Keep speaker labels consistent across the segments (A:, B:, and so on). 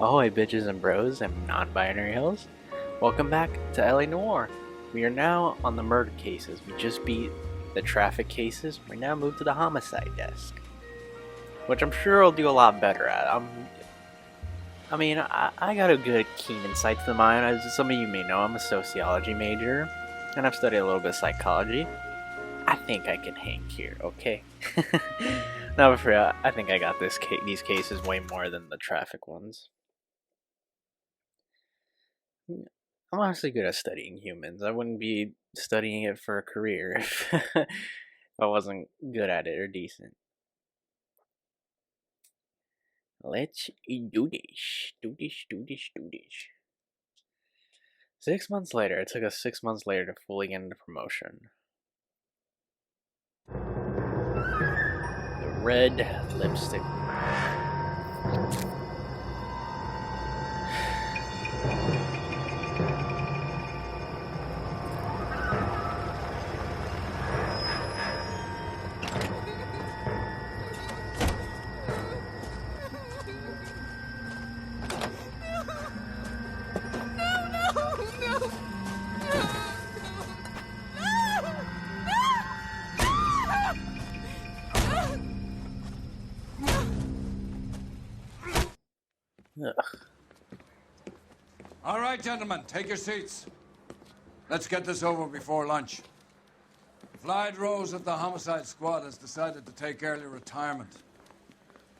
A: Ahoy bitches and bros and non-binary hills. Welcome back to LA Noire. We are now on the murder cases. We just beat the traffic cases. We're now moved to the homicide desk, which I'm sure I'll do a lot better at. I got a good keen insight to the mind. As some of you may know, I'm a sociology major, and I've studied a little bit of psychology. I think I can hang here, okay? No, but for real, I think I got these cases way more than the traffic ones. I'm honestly good at studying humans. I wouldn't be studying it for a career if I wasn't good at it or decent. Let's do this. Do this. 6 months later, it took us 6 months later to fully get into promotion. The red lipstick. Ugh.
B: All right, gentlemen, take your seats. Let's get this over before lunch. Floyd Rose of the Homicide Squad has decided to take early retirement.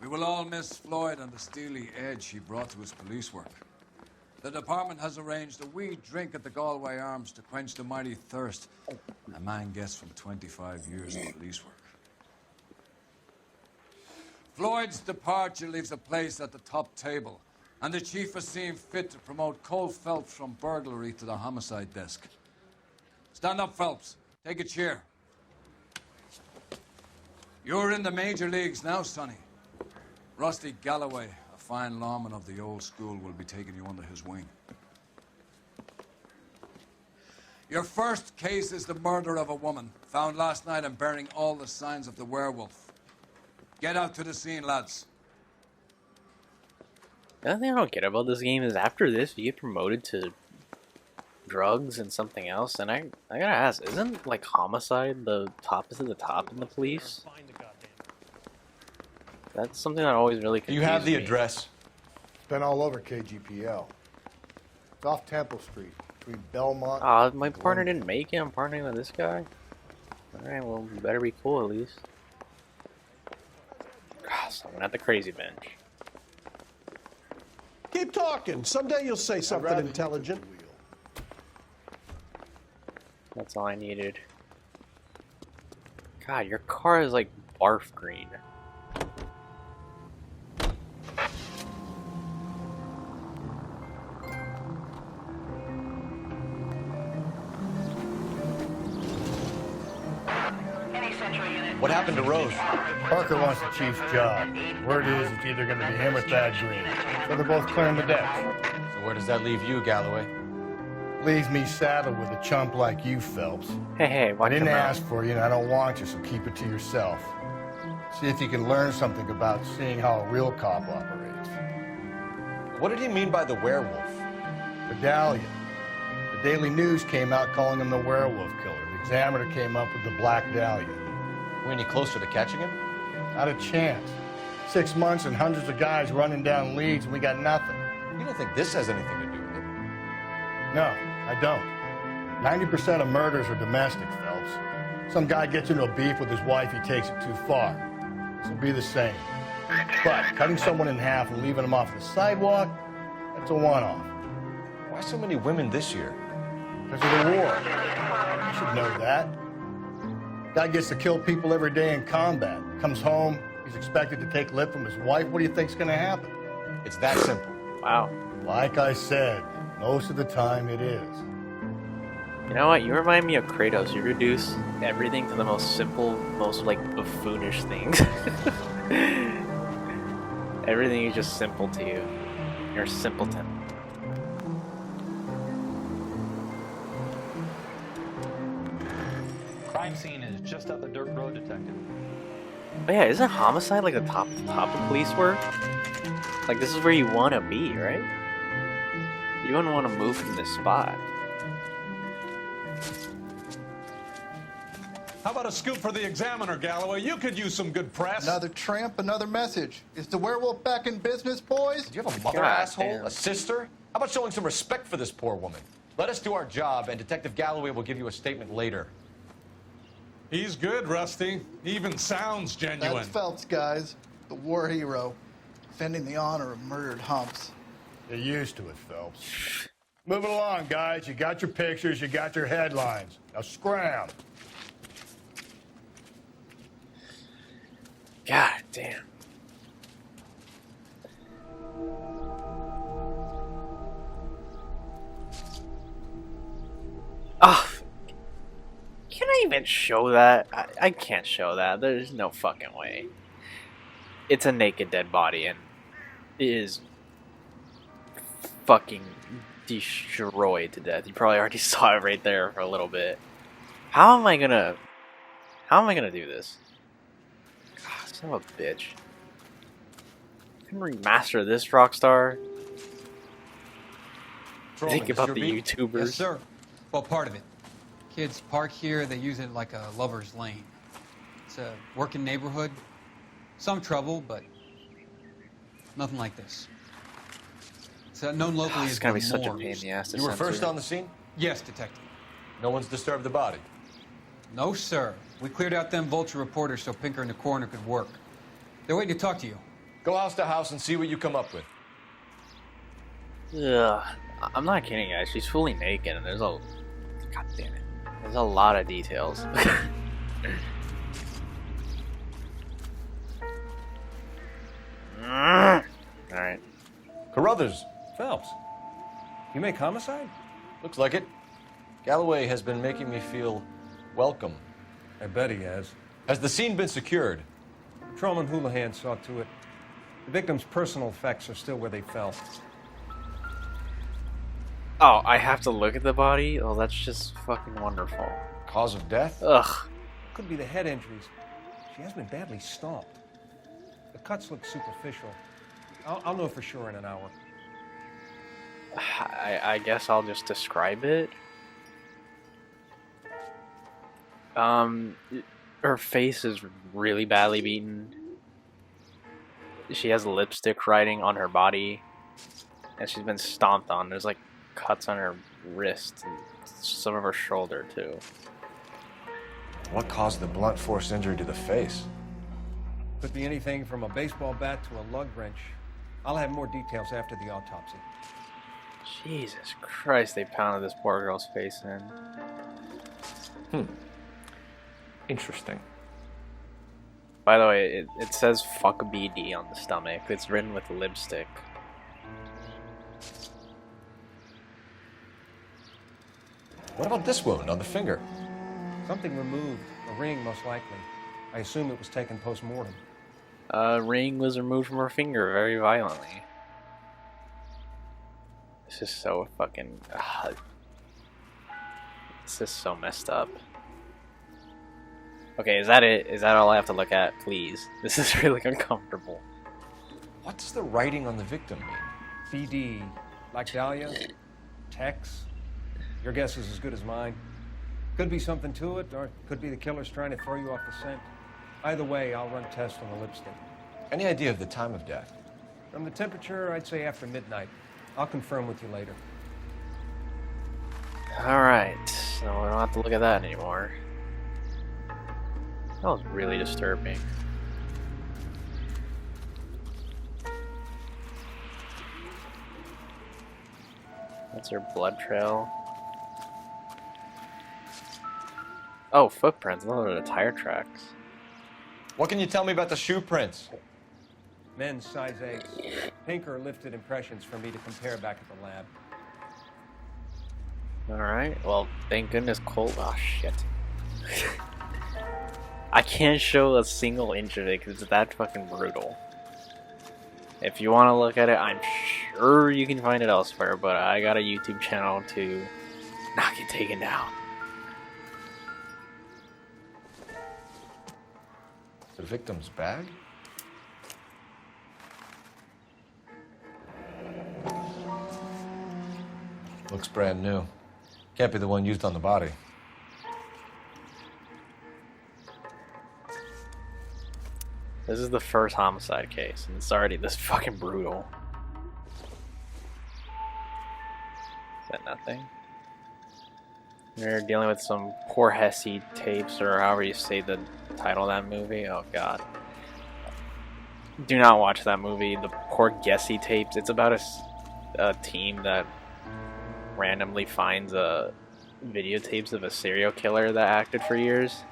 B: We will all miss Floyd and the steely edge he brought to his police work. The department has arranged a wee drink at the Galway Arms to quench the mighty thirst a man gets from 25 years of police work. Floyd's departure leaves a place at the top table, and the chief has seen fit to promote Cole Phelps from burglary to the homicide desk. Stand up, Phelps. Take a chair. You're in the major leagues now, Sonny. Rusty Galloway, a fine lawman of the old school, will be taking you under his wing. Your first case is the murder of a woman, found last night and bearing all the signs of the werewolf. Get out to the scene, lads.
A: The other thing I don't get about this game is after this, you get promoted to drugs and something else. And I gotta ask, isn't like homicide the top is at the top in the police? That's something that always really confuses me.
C: You have the address.
D: It's been all over KGPL. It's off Temple Street, between Belmont.
A: My partner didn't make it. I'm partnering with this guy. Alright, well, you better be cool at least. Someone at the crazy bench.
C: Keep talking. Someday you'll say something intelligent.
A: That's all I needed. God, your car is like barf green.
C: What happened to Rose?
D: Parker wants the chief's job. Word is it's either going to be him or Thad Green. So they're both clearing the deck.
C: So where does that leave you, Galloway?
D: Leaves me saddled with a chump like you, Phelps.
A: Hey,
D: I
A: watch
D: didn't
A: him out.
D: ask for you, and I don't want you, so keep it to yourself. See if you can learn something about seeing how a real cop operates.
C: What did he mean by the werewolf?
D: Medallion. The Daily News came out calling him the werewolf killer. The Examiner came up with the Black Dahlia.
C: We're any closer to catching him?
D: Not a chance. 6 months and hundreds of guys running down leads, and we got nothing.
C: You don't think this has anything to do with it?
D: No, I don't. 90% of murders are domestic, Phelps. Some guy gets into a beef with his wife, he takes it too far. This will be the same. But cutting someone in half and leaving them off the sidewalk, that's a one-off.
C: Why so many women this year?
D: Because of the war. You should know that. Guy gets to kill people every day in combat. Comes home, he's expected to take lip from his wife. What do you think's gonna happen?
C: It's that simple.
A: Wow.
D: Like I said, most of the time it is.
A: You know what? You remind me of Kratos. You reduce everything to the most simple, most like buffoonish things. Everything is just simple to you. You're a simpleton.
E: Crime scene is just up the dirt road, detective.
A: But yeah, isn't homicide like the top of police work? Like, this is where you want to be, right? You wouldn't want to move from this spot.
F: How about a scoop for the Examiner, Galloway? You could use some good press.
G: Another tramp, another message. Is the werewolf back in business, boys?
C: Do you have a mother,
A: God
C: asshole?
A: damn.
C: A sister? How about showing some respect for this poor woman? Let us do our job, and Detective Galloway will give you a statement later.
F: He's good, Rusty. He even sounds genuine.
G: That's Phelps, guys. The war hero. Defending the honor of murdered humps.
D: You're used to it, Phelps. Move it along, guys. You got your pictures, you got your headlines. Now scram.
A: God damn. Oh, can I even show that? I can't show that. There's no fucking way. It's a naked dead body and it is fucking destroyed to death. You probably already saw it right there for a little bit. How am I gonna do this? God, son of a bitch. I can remaster this, Rockstar. Think about the YouTubers.
H: Yes, sir. Well, part of it. Kids park here, they use it like a lover's lane. It's a working neighborhood. Some trouble, but nothing like this. It's known locally
A: It's
H: as
A: gonna
H: the
A: be such a
H: Moors.
A: pain in the ass to
C: You were
A: censor.
C: first on the scene?
H: Yes, detective.
C: No one's disturbed the body.
H: No, sir. We cleared out them vulture reporters so Pinker and the coroner could work. They're waiting to talk to you.
C: Go house to house and see what you come up with.
A: Ugh. I'm not kidding, guys. She's fully naked, and there's a... God damn it. There's a lot of details. Alright.
C: Carruthers.
I: Phelps, you make homicide?
C: Looks like it. Galloway has been making me feel welcome.
I: I bet he has.
C: Has the scene been secured?
I: Patrolman Houlihan saw to it. The victim's personal effects are still where they fell.
A: Oh, I have to look at the body? Oh, that's just fucking wonderful.
C: Cause of death?
A: Ugh.
I: Could be the head injuries. She has been badly stomped. The cuts look superficial. I'll know for sure in an hour.
A: I guess I'll just describe it. Her face is really badly beaten. She has lipstick writing on her body, and she's been stomped on. There's like cuts on her wrist and some of her shoulder too.
C: What caused the blunt force injury to the face?
I: Could be anything from a baseball bat to a lug wrench. I'll have more details after the autopsy.
A: Jesus Christ, they pounded this poor girl's face in.
C: Interesting.
A: By the way, it says fuck BD on the stomach. It's written with lipstick.
C: What about this wound on the finger?
I: Something removed. A ring, most likely. I assume it was taken post-mortem.
A: A ring was removed from her finger very violently. This is so fucking... This is so messed up. Okay, is that it? Is that all I have to look at? Please. This is really uncomfortable.
C: What does the writing on the victim mean?
I: BD, like Dahlia, Tex. Your guess is as good as mine. Could be something to it, or it could be the killer's trying to throw you off the scent. Either way, I'll run tests on the lipstick.
C: Any idea of the time of death?
I: From the temperature, I'd say after midnight. I'll confirm with you later.
A: Alright, so we don't have to look at that anymore. That was really disturbing. That's her blood trail. Oh, footprints. Those are the tire tracks.
C: What can you tell me about the shoe prints?
I: Men's size 8. Pinker lifted impressions for me to compare back at the lab.
A: Alright, well, thank goodness Cole. Oh, shit. I can't show a single inch of it because it's that fucking brutal. If you want to look at it, I'm sure you can find it elsewhere, but I got a YouTube channel to not get taken down.
C: The victim's bag? Looks brand new. Can't be the one used on the body.
A: This is the first homicide case, and it's already this fucking brutal. Is that nothing? We're dealing with some poor Hesse tapes, or however you say the title of that movie. Oh god. Do not watch that movie, the poor Gessie tapes. It's about a team that randomly finds videotapes of a serial killer that acted for years.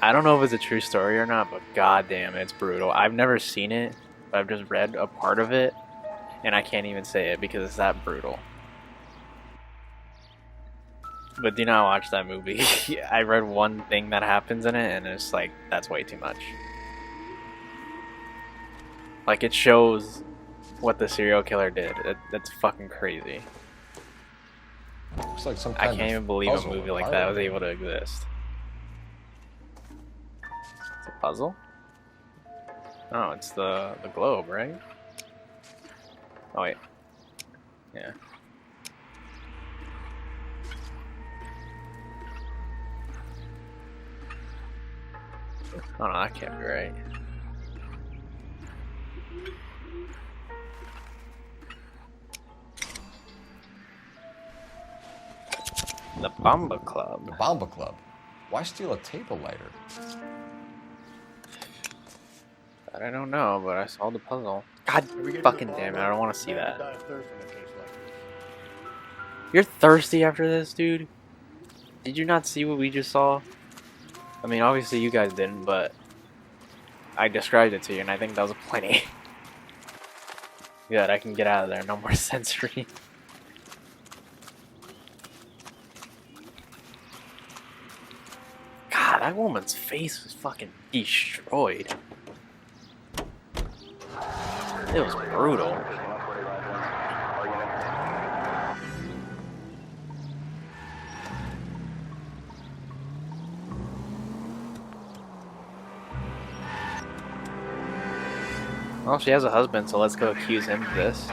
A: I don't know if it's a true story or not, but goddamn, it's brutal. I've never seen it, but I've just read a part of it, and I can't even say it because it's that brutal. But do not watch that movie. I read one thing that happens in it, and it's like, that's way too much. Like, it shows what the serial killer did. That's fucking crazy.
C: Looks like some
A: I
C: kind
A: can't
C: of
A: even believe a
C: puzzle
A: movie
C: or
A: like that was
C: pirate.
A: able to exist. It's a puzzle? Oh, it's the globe, right? Oh wait. Yeah. Oh no, that can't be right. The Bomba Club.
C: The Bomba Club. Why steal a table lighter?
A: That I don't know, but I solved the puzzle. God fucking damn it, I don't want to see that.
D: Die of thirst in a case like this.
A: You're thirsty after this, dude? Did you not see what we just saw? I mean, obviously you guys didn't, but I described it to you, and I think that was plenty. Good, I can get out of there. No more sensory. God, that woman's face was fucking destroyed. It was brutal. Well, she has a husband, so let's go accuse him of this.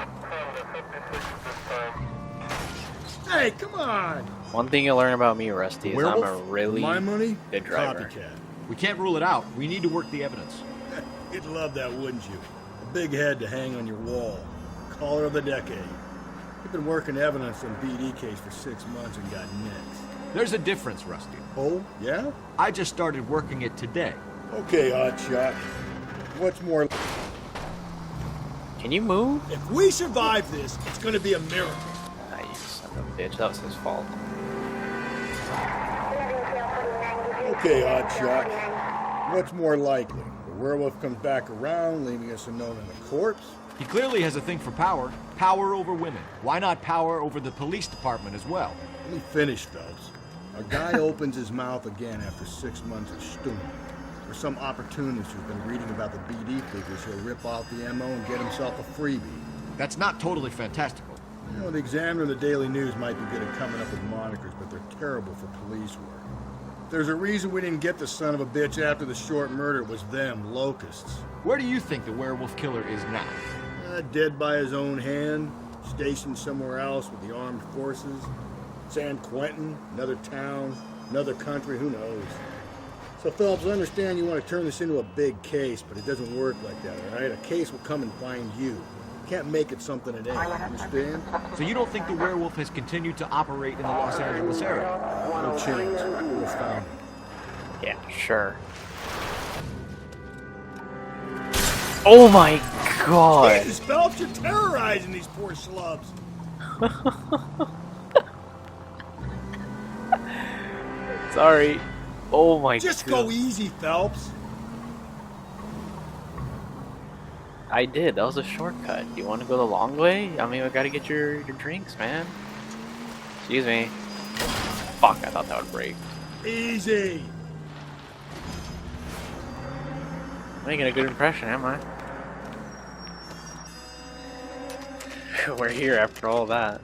D: Hey, come on!
A: One thing you'll learn about me, Rusty, is I'm a really
D: My money?
A: good driver.
D: Copycat.
J: We can't rule it out. We need to work the evidence.
D: You'd love that, wouldn't you? A big head to hang on your wall. Caller of the decade. You've been working evidence on BD case for 6 months and got nicks.
J: There's a difference, Rusty.
D: Oh, yeah?
J: I just started working it today.
D: Okay, hotshot. What's more,
A: Can you move?
D: if we survive this, it's gonna be a miracle.
A: Ah, you son of a bitch. That was his fault.
D: Okay, hotshot. What's more likely? The werewolf comes back around, leaving us unknown in a corpse?
J: He clearly has a thing for power. Power over women. Why not power over the police department as well?
D: Let me finish, Phelps. A guy opens his mouth again after 6 months of stewing. For some opportunist who's been reading about the BD figures, he'll rip off the MO and get himself a freebie.
J: That's not totally fantastical.
D: You know, the Examiner and the Daily News might be good at coming up with monikers, but they're terrible for police work. There's a reason we didn't get the son of a bitch after the short murder. It was them, locusts.
J: Where do you think the werewolf killer is now?
D: Dead by his own hand, stationed somewhere else with the armed forces. San Quentin, another town, another country, who knows? So, Phelps, I understand you want to turn this into a big case, but it doesn't work like that, all right? A case will come and find you. You can't make it something it ain't, understand?
J: So you don't think the werewolf has continued to operate in the Los Angeles area?
D: No chance. We'll found him.
A: Yeah, sure. Oh my god!
D: Jesus, Phelps, you're terrorizing these poor slubs.
A: Sorry. Oh my god.
D: Just go easy, Phelps.
A: I did. That was a shortcut. Do you want to go the long way? I mean, we gotta get your drinks, man. Excuse me. Fuck, I thought that would break.
D: Easy.
A: Making a good impression, am I? We're here after all that.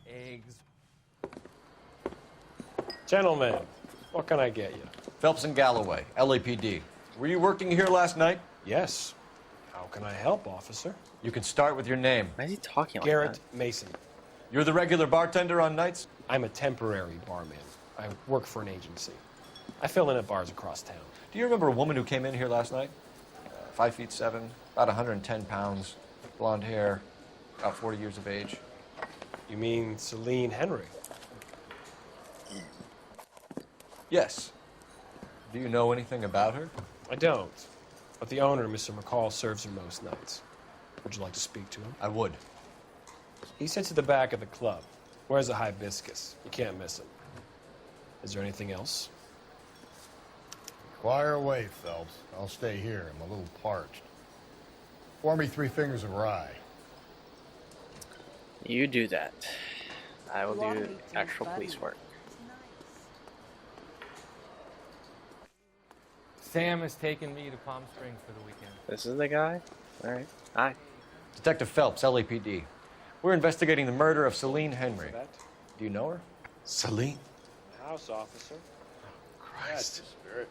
K: Eggs. Gentlemen, what can I get you?
C: Phelps and Galloway, LAPD. Were you working here last night?
K: Yes. How can I help, officer?
C: You can start with your name.
A: Why is he talking like
K: Garrett
A: that?
K: Mason.
C: You're the regular bartender on nights?
K: I'm a temporary barman. I work for an agency. I fill in at bars across town.
C: Do you remember a woman who came in here last night? 5'7", about 110 pounds, blonde hair, about 40 years of age.
K: You mean Celine Henry?
C: Yes. Do you know anything about her?
K: I don't. But the owner, Mr. McCall, serves her most nights. Would you like to speak to him?
C: I would.
K: He sits at the back of the club. Wears a hibiscus. You can't miss him. Is there anything else?
D: Fire away, Phelps. I'll stay here. I'm a little parched. Pour me 3 fingers of rye.
A: You do that. I will do actual police work.
L: Sam has taken me to Palm Springs for the weekend.
A: This is the guy? Alright. Hi.
C: Detective Phelps, LAPD. We're investigating the murder of Celine Henry. Do you know her?
J: Celine?
K: House officer.
J: Christ.
D: Spirit.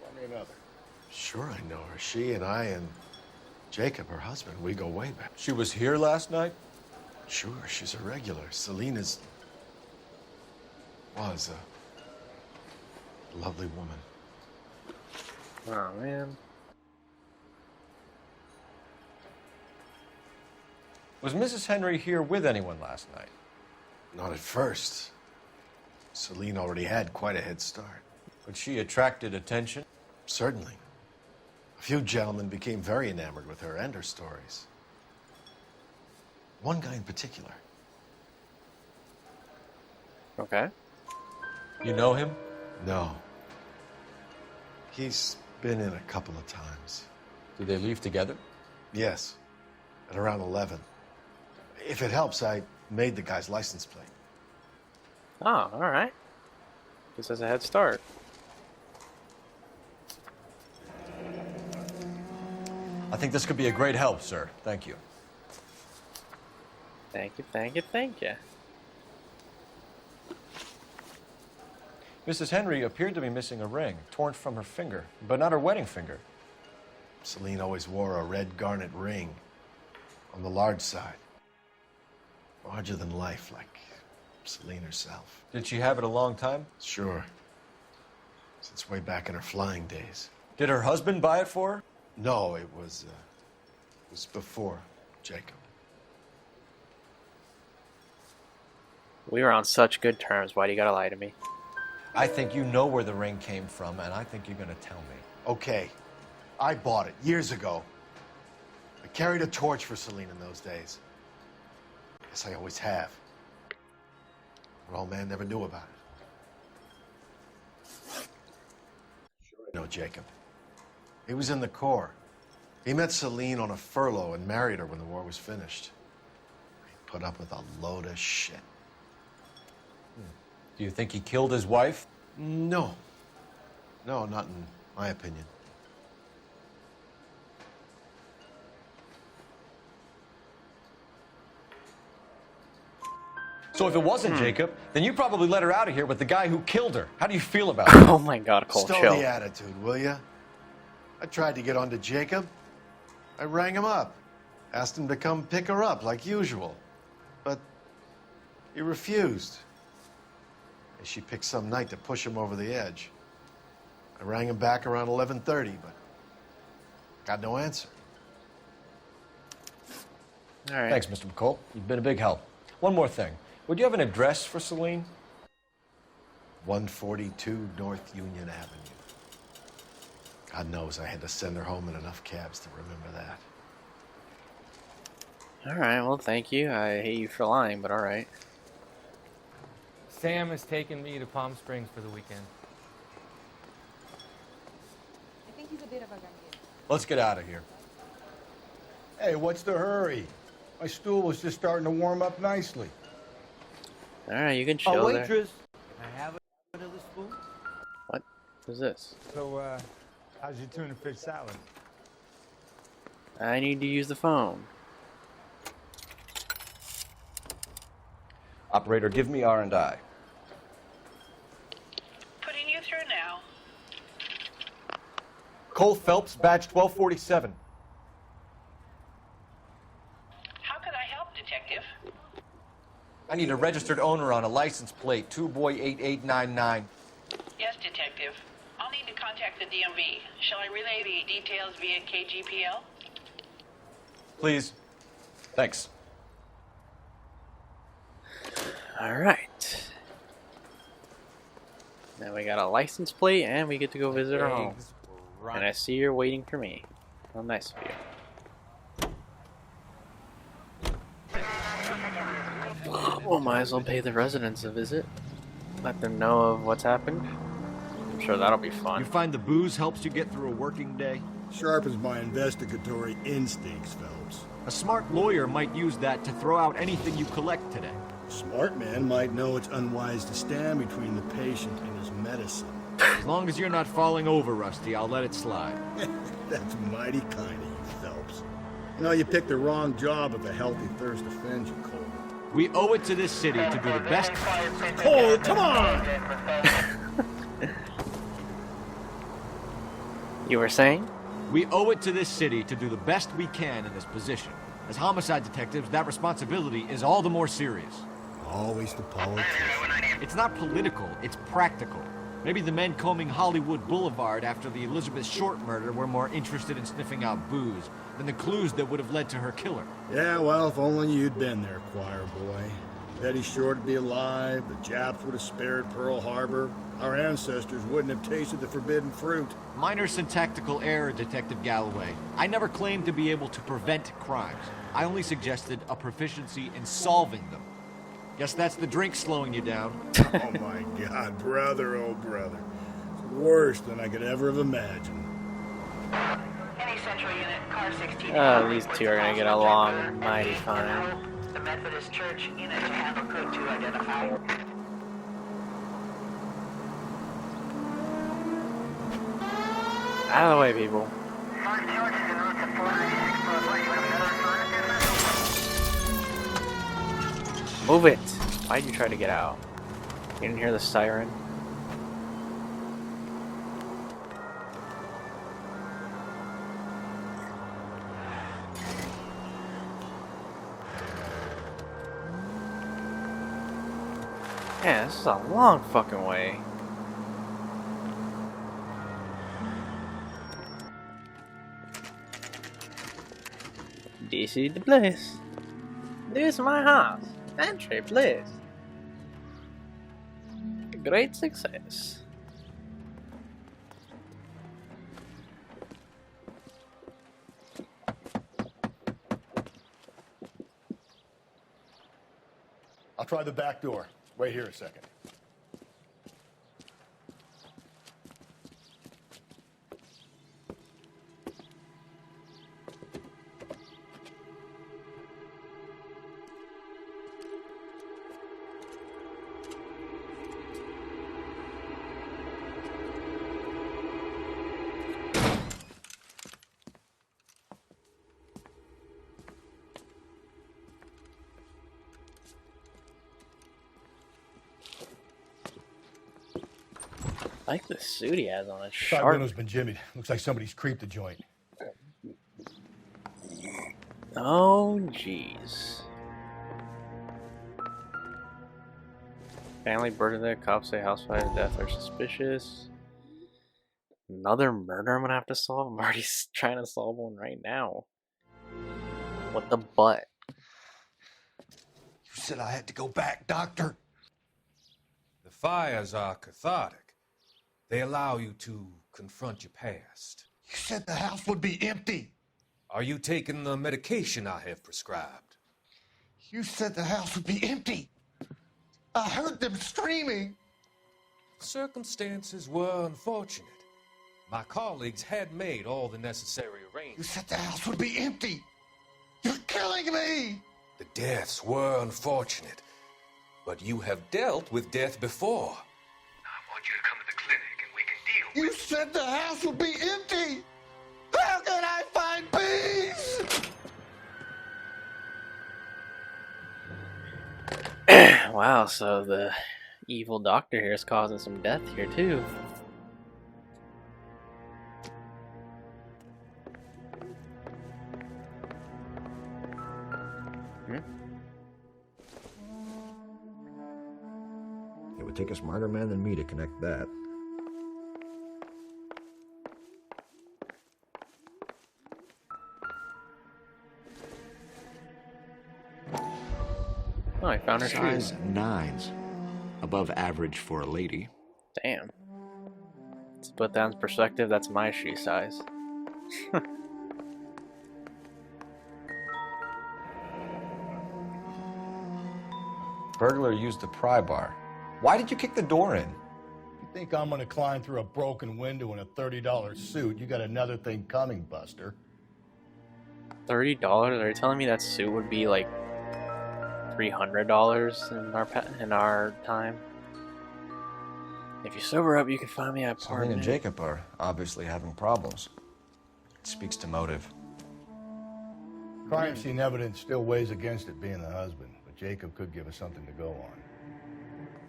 D: Pour me another.
J: Sure I know her. She and I and Jacob, her husband, we go way back.
C: She was here last night?
J: Sure, she's a regular. Celine was a lovely woman.
A: Oh, man.
C: Was Mrs. Henry here with anyone last night?
J: Not at first. Celine already had quite a head start.
C: But she attracted attention?
J: Certainly. A few gentlemen became very enamored with her and her stories. One guy in particular.
A: Okay.
C: You know him?
J: No. He's been in a couple of times.
C: Did they leave together?
J: Yes. At around 11. If it helps, I made the guy's license plate.
A: Oh, alright. This has a head start.
C: I think this could be a great help, sir. Thank you.
A: Thank you, thank you, thank you.
C: Mrs. Henry appeared to be missing a ring, torn from her finger, but not her wedding finger.
J: Celine always wore a red garnet ring on the large side. Larger than life, like Celine herself.
C: Did she have it a long time?
J: Sure. Since way back in her flying days.
C: Did her husband buy it for her?
J: No, it was before Jacob.
A: We were on such good terms. Why do you gotta lie to me?
C: I think you know where the ring came from, and I think you're gonna tell me.
J: Okay. I bought it years ago. I carried a torch for Celine in those days. Guess I always have. But old man never knew about it. Sure I know Jacob. He was in the Corps. He met Celine on a furlough and married her when the war was finished. He put up with a load of shit.
C: Do you think he killed his wife?
J: No. No, not in my opinion.
C: So if it wasn't Jacob, then you probably let her out of here with the guy who killed her. How do you feel about it?
A: Oh my god, Cole,
J: Stow
A: chill.
J: the attitude, will ya? I tried to get onto Jacob. I rang him up. Asked him to come pick her up, like usual. But he refused. She picked some night to push him over the edge. I rang him back around 11:30, but got no answer.
A: All right.
C: Thanks, Mr. McCall. You've been a big help. One more thing. Would you have an address for Celine?
J: 142 North Union Avenue. God knows I had to send her home in enough cabs to remember that.
A: Alright, well, thank you. I hate you for lying, but alright.
L: Sam has taken me to Palm Springs for the weekend.
M: I think he's a bit of a gangue.
C: Let's get out of here.
D: Hey, what's the hurry? My stool was just starting to warm up nicely.
A: Alright, you can chill there.
N: Can I have another spoon?
A: What? Who's this?
O: So, how's your tuna fish salad?
A: I need to use the phone.
C: Operator, give me R&I.
P: Putting you through now.
C: Cole Phelps, badge 1247.
P: How can I help, Detective?
C: I need a registered owner on a license plate, 2boy8899.
P: Yes, Detective. I'll need to contact the DMV. Shall I relay the details via KGPL?
C: Please. Thanks.
A: Alright. Now we got a license plate and we get to go visit our home. And I see you're waiting for me. How nice of you. Well, might as well pay the residents a visit. Let them know of what's happened. I'm sure that'll be fun.
C: You find the booze helps you get through a working day?
D: Sharpens my investigatory instincts, Phelps.
C: A smart lawyer might use that to throw out anything you collect today.
D: A smart man might know it's unwise to stand between the patient and his medicine.
C: As long as you're not falling over, Rusty, I'll let it slide.
D: That's mighty kind of you, Phelps. You know, you picked the wrong job if a healthy thirst offends you, Cole.
C: We owe it to this city to do the best.
D: Cole, come on!
A: You were saying?
C: We owe it to this city to do the best we can in this position. As homicide detectives, that responsibility is all the more serious.
D: Always the politician.
C: It's not political, it's practical. Maybe the men combing Hollywood Boulevard after the Elizabeth Short murder were more interested in sniffing out booze than the clues that would have led to her killer.
D: Yeah, well, if only you'd been there, choir boy. Betty Short would be alive, the Japs would have spared Pearl Harbor, our ancestors wouldn't have tasted the forbidden fruit.
C: Minor syntactical error, Detective Galloway. I never claimed to be able to prevent crimes. I only suggested a proficiency in solving them. Guess that's the drink slowing you down.
D: Oh my God, brother, oh brother. It's worse than I could ever have imagined.
P: Any central unit, car 16.
A: Oh, these two are gonna get along mighty fine.
P: The Methodist Church unit to handle code 2 identify.
A: Out of the way, people. Move it! Why'd you try to get out? You didn't hear the siren? Yeah, this is a long fucking way. This is the place. This is my house. Entry, please. Great success.
D: I'll try the back door. Wait here a second.
A: I like the suit he has on. It's
D: Side
A: sharp.
D: window's been jimmied. Looks like somebody's creeped the joint.
A: Oh, jeez. Family birthday, cops say house fire, death are suspicious. Another murder I'm gonna have to solve? I'm already trying to solve one right now. What the butt?
B: You said I had to go back, Doctor.
Q: The fires are cathartic. They allow you to confront your past.
B: You said the house would be empty.
Q: Are you taking the medication I have prescribed?
B: You said the house would be empty. I heard them screaming.
Q: Circumstances were unfortunate. My colleagues had made all the necessary arrangements.
B: You said the house would be empty. You're killing me.
Q: The deaths were unfortunate, but you have dealt with death before. I want you to come to the clinic and we can deal
B: with it. You said the house would be empty. How can I find peace?
A: Wow, so the evil doctor here is causing some death here too.
C: It'd take a smarter man than me to connect that.
A: Oh, I found her
C: Size
A: shoes.
C: 9s. Above average for a lady.
A: Damn. To put that in perspective, that's my shoe size.
R: Burglar used the pry bar. Why did you kick the door in?
D: You think I'm gonna climb through a broken window in a $30 suit? You got another thing coming, Buster.
A: $30? Are you telling me that suit would be like $300 in our time? If you sober up, you can find me at
R: Celine
A: apartment.
R: and Jacob are obviously having problems. It speaks to motive.
D: Crime scene evidence still weighs against it being the husband, but Jacob could give us something to go on.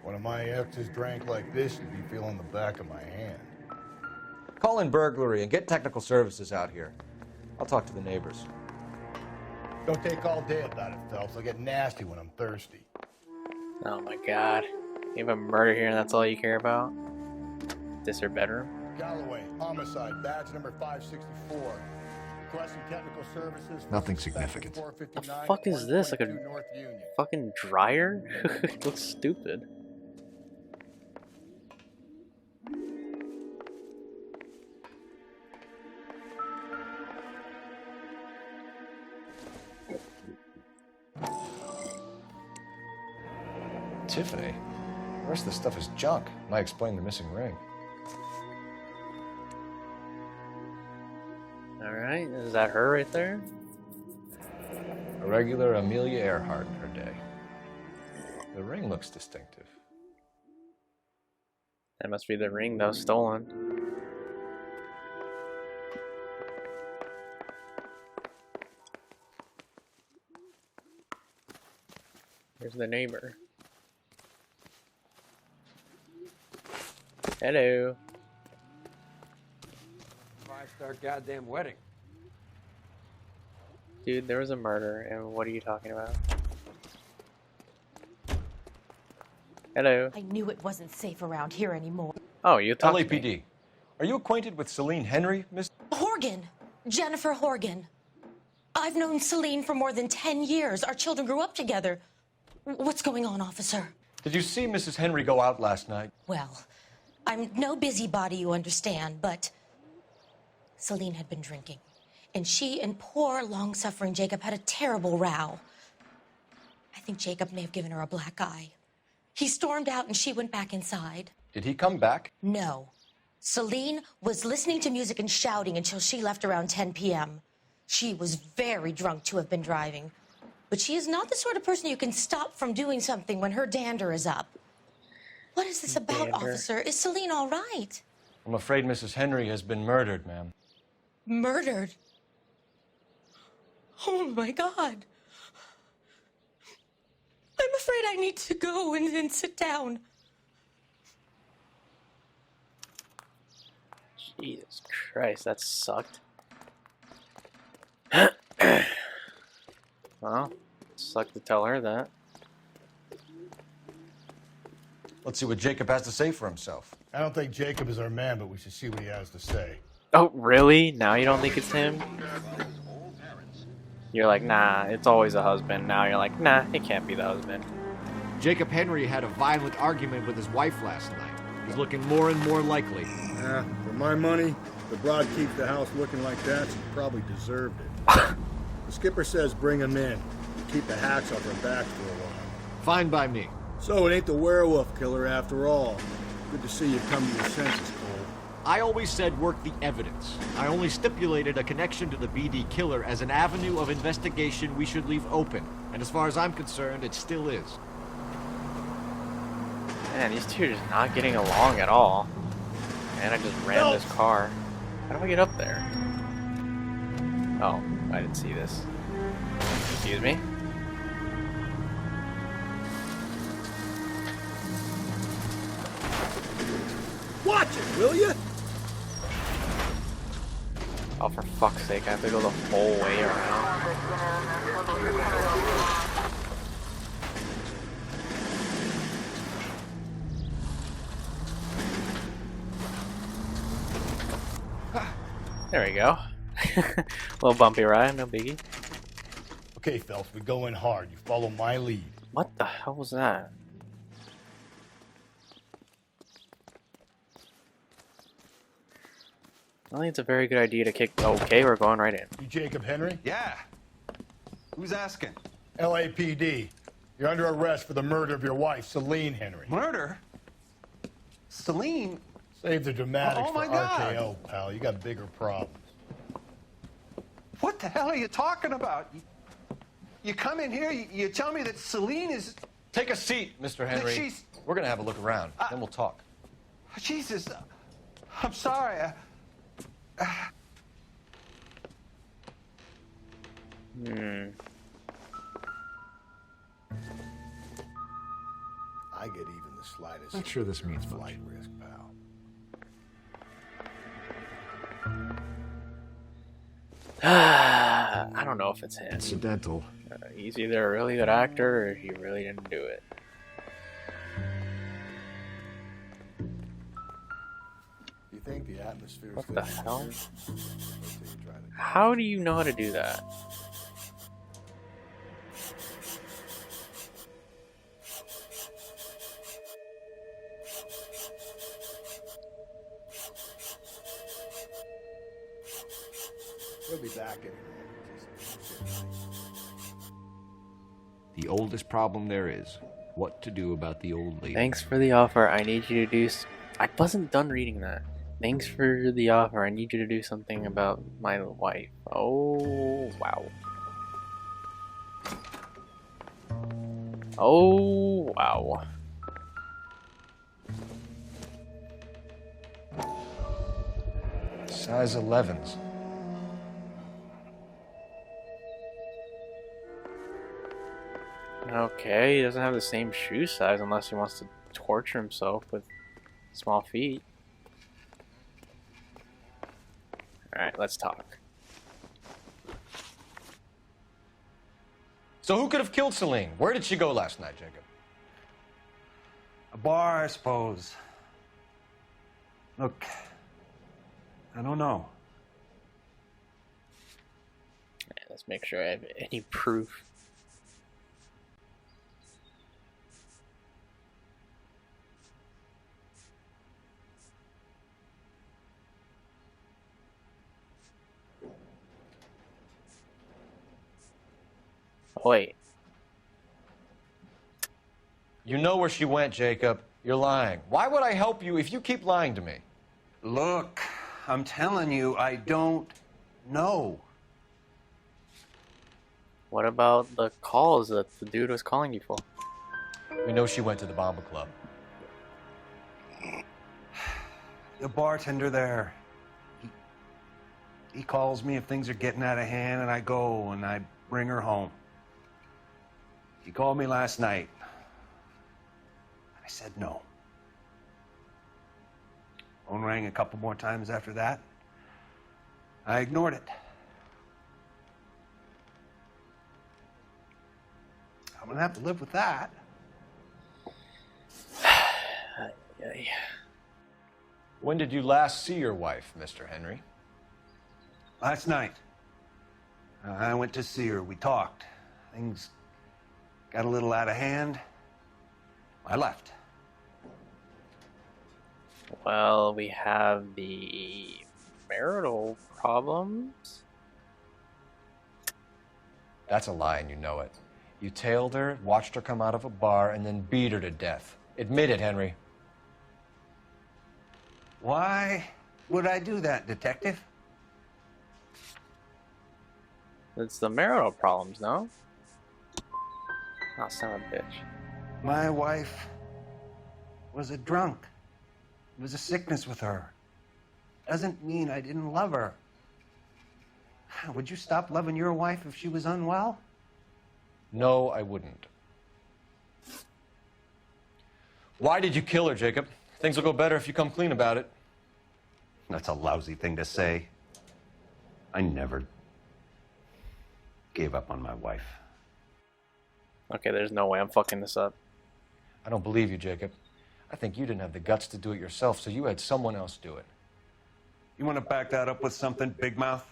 D: One of my exes drank like this, you'd be feeling the back of my hand.
R: Call in burglary and get technical services out here. I'll talk to the neighbors.
D: Don't take all day about it, Phelps. I get nasty when I'm thirsty.
A: Oh my god. You have a murder here and that's all you care about? This her bedroom?
D: Galloway, homicide, badge number 564. Requesting technical services.
C: Nothing significant.
A: What the fuck is this? Like a fucking dryer? It looks stupid.
R: Tiffany? The rest of the stuff is junk. Might explain the missing ring.
A: Alright, is that her right there?
R: A regular Amelia Earhart in her day. The ring looks distinctive.
A: That must be the ring that was stolen. Here's the neighbor. Hello.
K: Five-star goddamn wedding.
A: Dude, there was a murder, and what are you talking about? Hello.
S: I knew it wasn't safe around here anymore.
A: Oh, you talked to me.
R: LAPD. Are you acquainted with Celine Henry, Miss?
S: Horgan. Jennifer Horgan. I've known Celine for more than 10 years. Our children grew up together. What's going on, officer?
R: Did you see Mrs. Henry go out last night?
S: Well, I'm no busybody, you understand, but Celine had been drinking. And she and poor, long-suffering Jacob had a terrible row. I think Jacob may have given her a black eye. He stormed out and she went back inside.
R: Did he come back?
S: No. Celine was listening to music and shouting until she left around 10 p.m. She was very drunk to have been driving. But she is not the sort of person you can stop from doing something when her dander is up. What is this about, officer? Is Celine all right?
R: I'm afraid Mrs. Henry has been murdered, ma'am.
S: Murdered? Oh, my God. I'm afraid I need to go and sit down.
A: Jesus Christ, that sucked. Well, sucked to tell her that.
R: Let's see what Jacob has to say for himself.
D: I don't think Jacob is our man, but we should see what he has to say.
A: Oh, really? Now you don't think it's him? You're like, nah, it's always a husband. Now you're like, nah, it can't be the husband.
C: Jacob Henry had a violent argument with his wife last night. He's looking more and more likely.
D: For my money, the broad keeps the house looking like that, she probably deserved it. The skipper says bring him in. Keep the hacks off her back for a while.
C: Fine by me.
D: So it ain't the werewolf killer after all. Good to see you come to your senses, Cole.
C: I always said work the evidence. I only stipulated a connection to the BD killer as an avenue of investigation we should leave open. And as far as I'm concerned, it still is.
A: Man, these two are just not getting along at all. Man, I just ran this car. How do I get up there? Oh, I didn't see this. Excuse me?
D: Watch it, will you?
A: Oh, for fuck's sake, I have to go the whole way around. There we go. Little bumpy ride, no biggie.
D: Okay, Phelps, we go in hard. You follow my lead.
A: What the hell was that? I think it's a very good idea to kick. Okay, we're going right in.
D: You Jacob Henry?
T: Yeah. Who's asking?
D: LAPD. You're under arrest for the murder of your wife, Celine Henry.
T: Murder? Celine?
D: Save the dramatics
T: Oh, my
D: for
T: God.
D: RKO, pal. You got bigger problems.
T: What the hell are you talking about? You come in here, you tell me that Celine is...
C: Take a seat, Mr. Henry.
T: she's-
C: We're gonna have a look around, then we'll talk.
T: Jesus, I'm sorry.
D: I get even the slightest.
C: Not sure this means much.
D: Flight risk, pal.
A: I don't know if it's him.
C: Incidental.
A: He's either a really good actor or he really didn't do it.
D: You think the atmosphere is
A: What
D: good
A: the
D: enough
A: hell?
D: here? Wait till you try to-
A: How do you know how to do that?
D: He'll be back in a minute.
C: The oldest problem there is what to do about the old lady.
A: Thanks for the offer. I need you to do. I wasn't done reading that. Thanks for the offer. I need you to do something about my wife. Oh, wow. Oh, wow.
C: Size 11s.
A: Okay, he doesn't have the same shoe size unless he wants to torture himself with small feet. Alright, let's talk.
C: So who could have killed Celine? Where did she go last night, Jacob?
T: A bar, I suppose. Look, I don't know.
A: Alright, let's make sure I have any proof. Wait.
C: You know where she went, Jacob. You're lying. Why would I help you if you keep lying to me?
T: Look, I'm telling you, I don't know.
A: What about the calls that the dude was calling you for?
C: We know she went to the Bomba Club.
T: The bartender there, he calls me if things are getting out of hand, and I go and I bring her home. He called me last night. I said no. Phone rang a couple more times after that. I ignored it. I'm gonna have to live with that.
C: When did you last see your wife, Mr. Henry?
T: Last night. I went to see her. We talked. Things got a little out of hand. I left.
A: Well, we have the marital problems.
C: That's a lie, and you know it. You tailed her, watched her come out of a bar, and then beat her to death. Admit it, Henry.
T: Why would I do that, Detective?
A: It's the marital problems, no? Oh, son of a bitch.
T: My wife was a drunk. It was a sickness with her. Doesn't mean I didn't love her. Would you stop loving your wife if she was unwell?
C: No, I wouldn't. Why did you kill her, Jacob? Things will go better if you come clean about it.
T: That's a lousy thing to say. I never gave up on my wife.
A: Okay, there's no way I'm fucking this up.
C: I don't believe you, Jacob. I think you didn't have the guts to do it yourself, so you had someone else do it.
T: You want to back that up with something, Big Mouth?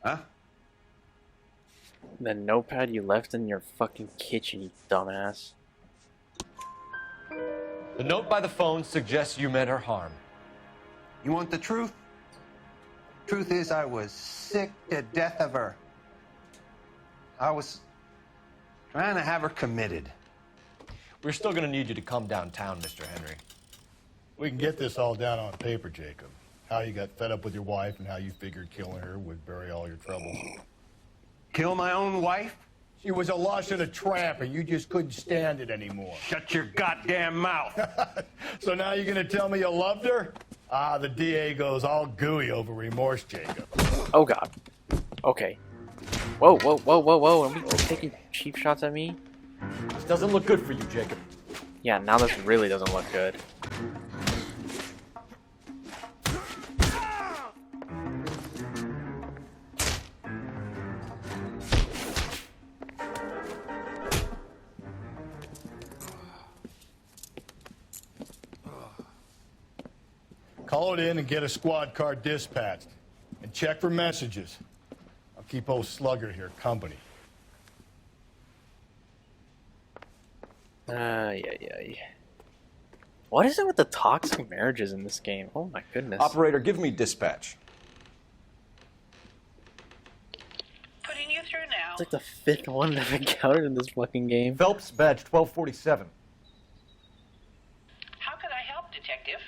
T: Huh?
A: The notepad you left in your fucking kitchen, you dumbass.
C: The note by the phone suggests you meant her harm.
T: You want the truth? Truth is, I was sick to death of her. I was trying to have her committed.
C: We're still gonna need you to come downtown, Mr. Henry.
D: We can get this all down on paper, Jacob. How you got fed up with your wife and how you figured killing her would bury all your troubles.
T: Kill my own wife?
D: She was a lush and a tramp, and you just couldn't stand it anymore.
T: Shut your goddamn mouth.
D: So now you're gonna tell me you loved her? Ah, the DA goes all gooey over remorse, Jacob.
A: Oh god. Okay. Whoa, whoa, whoa, whoa, whoa. Are we taking cheap shots at me?
C: This doesn't look good for you, Jacob.
A: Yeah, now this really doesn't look good.
D: Call it in and get a squad car dispatched. And check for messages. I'll keep old Slugger here company.
A: Yeah. What is it with the toxic marriages in this game? Oh my goodness.
C: Operator, give me dispatch.
P: Putting you through now.
A: It's like the fifth one I've encountered in this fucking game.
C: Phelps, badge 1247.
P: How could I help, Detective?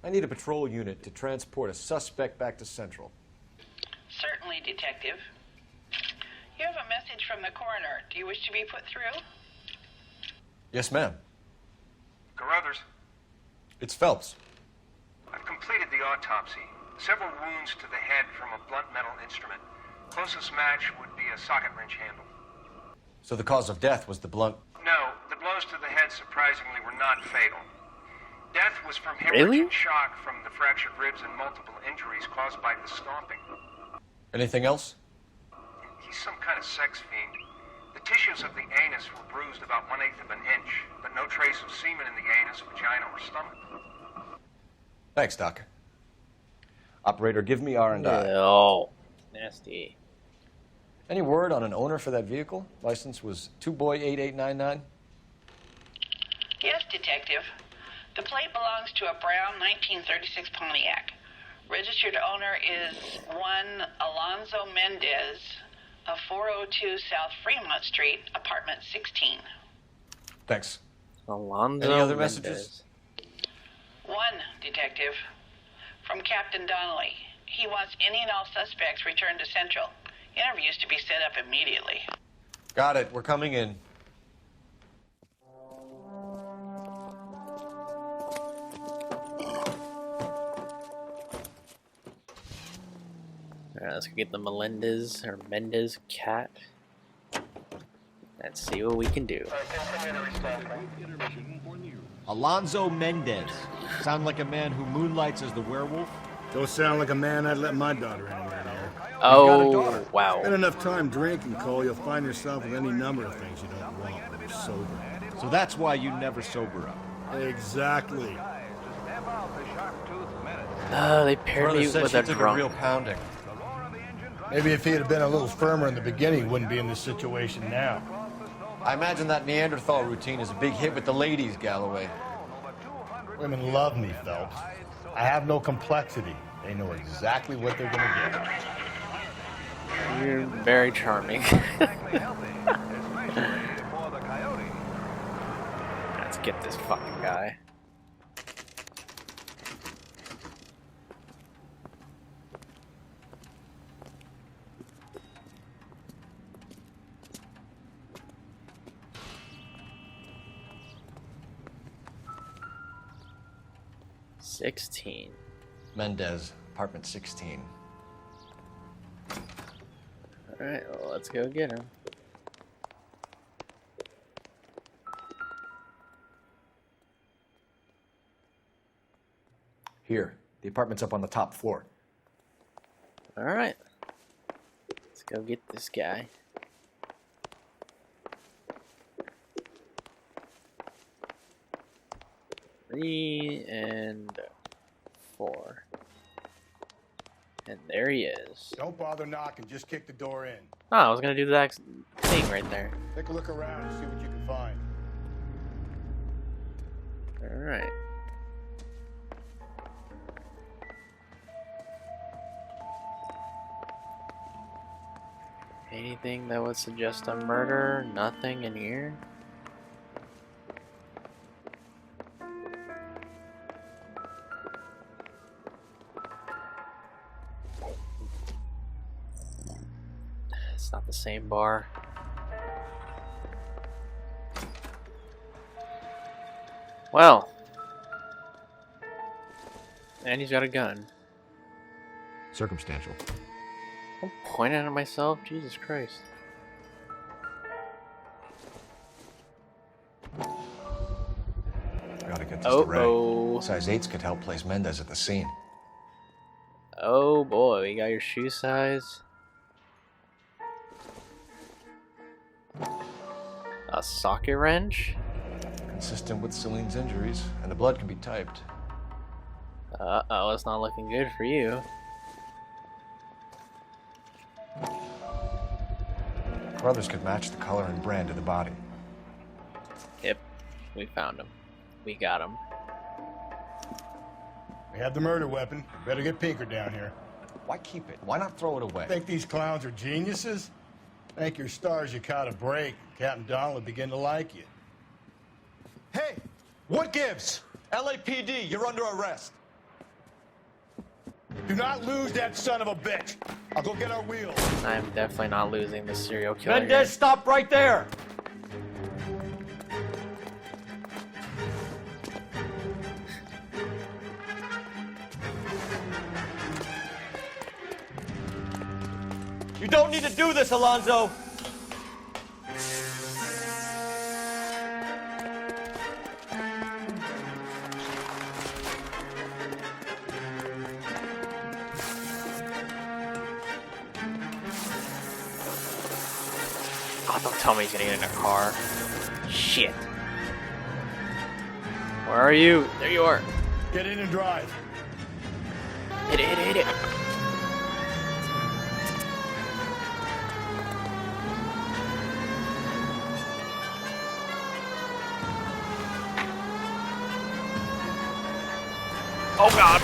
C: I need a patrol unit to transport a suspect back to Central.
P: Certainly, Detective. You have a message from the coroner. Do you wish to be put through?
C: Yes, ma'am.
U: Carruthers,
C: It's Phelps.
U: I've completed the autopsy. Several wounds to the head from a blunt metal instrument. Closest match would be a socket wrench handle.
C: So the cause of death was the blunt...
U: No, the blows to the head surprisingly were not fatal. Death was from hemorrhage and shock from the fractured ribs and multiple injuries caused by the stomping.
C: Anything else?
U: He's some kind of sex fiend. The tissues of the anus were bruised about 1/8 of an inch, but no trace of semen in the anus, vagina, or stomach.
C: Thanks, Doc. Operator, give me R&I.
A: Oh, nasty.
C: Any word on an owner for that vehicle? License was 2boy8899.
P: Yes, Detective. The plate belongs to a brown 1936 Pontiac. Registered owner is one Alonzo Mendez of 402 South Fremont Street, apartment 16.
C: Thanks.
A: Alonzo
C: Any other
A: Mendez.
C: messages?
P: One, Detective. From Captain Donnelly. He wants any and all suspects returned to Central. Interviews to be set up immediately.
C: Got it. We're coming in.
A: Alright, let's go get the Mendez cat. Let's see what we can do.
C: Alonzo Mendez. Sound like a man who moonlights as the werewolf?
D: Don't sound like a man I'd let my daughter anywhere near.
A: Oh, wow.
D: Spend enough time drinking, Cole, you'll find yourself with any number of things you don't want when you're sober.
C: So that's why you never sober up.
D: Exactly.
A: They paired me with a drunk.
C: real pounding.
D: Maybe if he had been a little firmer in the beginning, he wouldn't be in this situation now.
C: I imagine that Neanderthal routine is a big hit with the ladies, Galloway.
D: Women love me, Phelps. I have no complexity. They know exactly what they're gonna get.
A: You're very charming. Let's get this fucking guy. $16.
C: Mendez, apartment 16.
A: Alright, well, let's go get him.
C: Here, the apartment's up on the top floor.
A: Alright. Let's go get this guy. Three and 4. And there he is.
D: Don't bother knocking, just kick the door in.
A: Oh, I was gonna do that thing right there.
D: Take a look around and see what you can find.
A: Alright. Anything that would suggest a murder? Nothing in here? It's not the same bar. Well. And he's got a gun.
C: Circumstantial.
A: I'm pointing at myself. Jesus Christ.
C: Gotta get this to Ray. Size 8s could help place Mendez at the scene.
A: Oh boy, we got your shoe size. A socket wrench?
C: Consistent with Celine's injuries, and the blood can be typed.
A: Uh-oh, it's not looking good for you.
C: Brothers could match the color and brand of the body.
A: Yep, we found him. We got him.
D: We have the murder weapon. Better get Pinker down here.
C: Why keep it? Why not throw it away?
D: Think these clowns are geniuses? Thank your stars you caught a break. Captain Donald will begin to like you.
C: Hey, what gives? LAPD, you're under arrest.
D: Do not lose that son of a bitch. I'll go get our wheels.
A: I'm definitely not losing the serial killer.
C: Mendez, stop right there! You don't need to do this, Alonzo!
A: Oh, don't tell me he's gonna get in a car. Shit. Where are you? There you are.
D: Get in and drive.
A: Hit it, hit it, hit it. Oh God.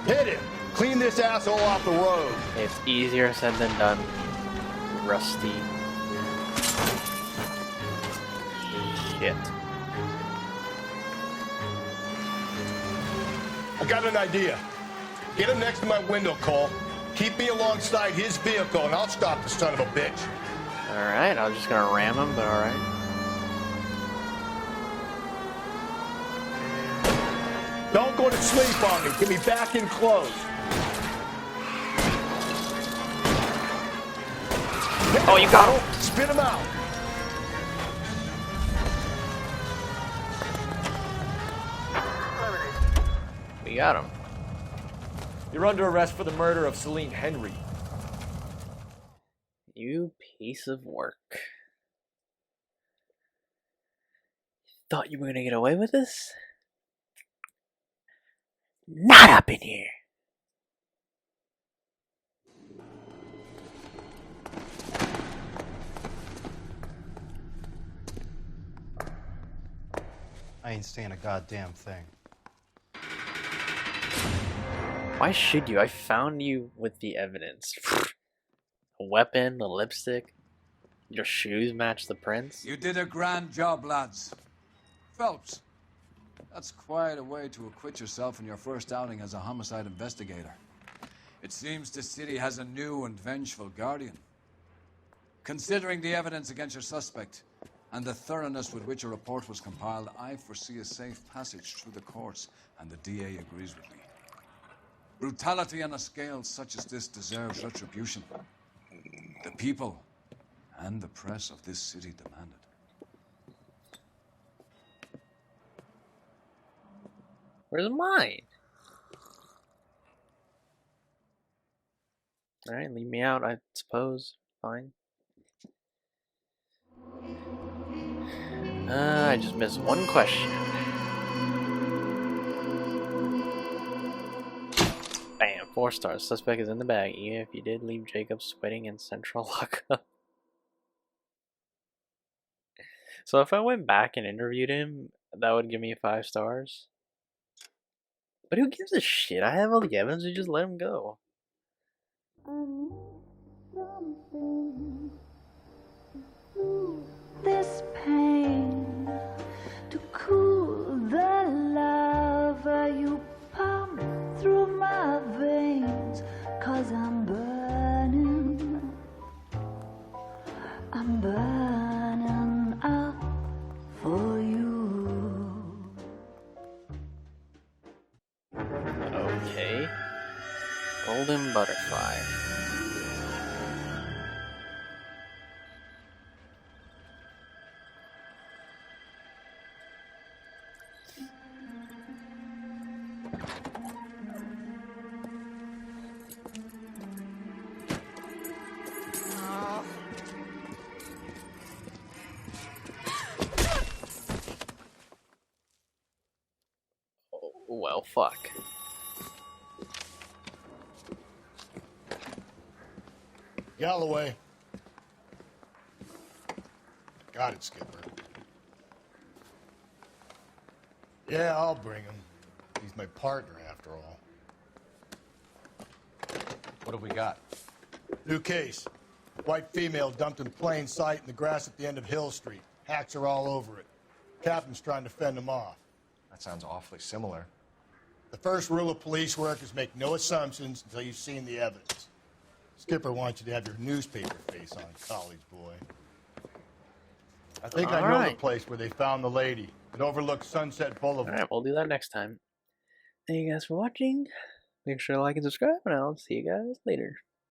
D: Hit it. Clean this asshole off the road.
A: It's easier said than done. Rusty. Shit.
D: I got an idea. Get him next to my window, Cole. Keep me alongside his vehicle and I'll stop the son of a bitch.
A: Alright, I was just gonna ram him, but alright.
D: Don't go to sleep on me. Get me back in close.
A: Oh, you got him.
D: Spin him out.
A: We got him.
C: You're under arrest for the murder of Celine Henry.
A: You piece of work. Thought you were gonna get away with this? Not up in here.
G: I ain't saying a goddamn thing.
A: Why should you? I found you with the evidence. A weapon, the lipstick, your shoes match the prints.
B: You did a grand job, lads. Phelps, that's quite a way to acquit yourself in your first outing as a homicide investigator. It seems the city has a new and vengeful guardian. Considering the evidence against your suspect and the thoroughness with which a report was compiled, I foresee a safe passage through the courts, and the DA agrees with me. Brutality on a scale such as this deserves retribution. The people and the press of this city demand it.
A: Where's mine? Alright, leave me out, I suppose. Fine. I just missed one question. 4 stars. Suspect is in the bag, even if you did leave Jacob sweating in central lockup. So if I went back and interviewed him, that would give me 5 stars. But who gives a shit? I have all the evidence to just let him go.
E: This pain to cool the lava you pump through my veins, 'cause I'm burning up for you.
A: Okay. Golden butterfly. Well, fuck.
D: Galloway. Got it, Skipper. Yeah, I'll bring him. He's my partner, after all.
C: What have we got?
D: New case. White female dumped in plain sight in the grass at the end of Hill Street. Hacks are all over it. Captain's trying to fend them off.
C: That sounds awfully similar.
D: The first rule of police work is make no assumptions until you've seen the evidence. Skipper wants you to have your newspaper face on, college boy. I think I know the place where they found the lady. It overlooks Sunset Boulevard.
A: Alright, we'll do that next time. Thank you guys for watching. Make sure to like and subscribe, and I'll see you guys later.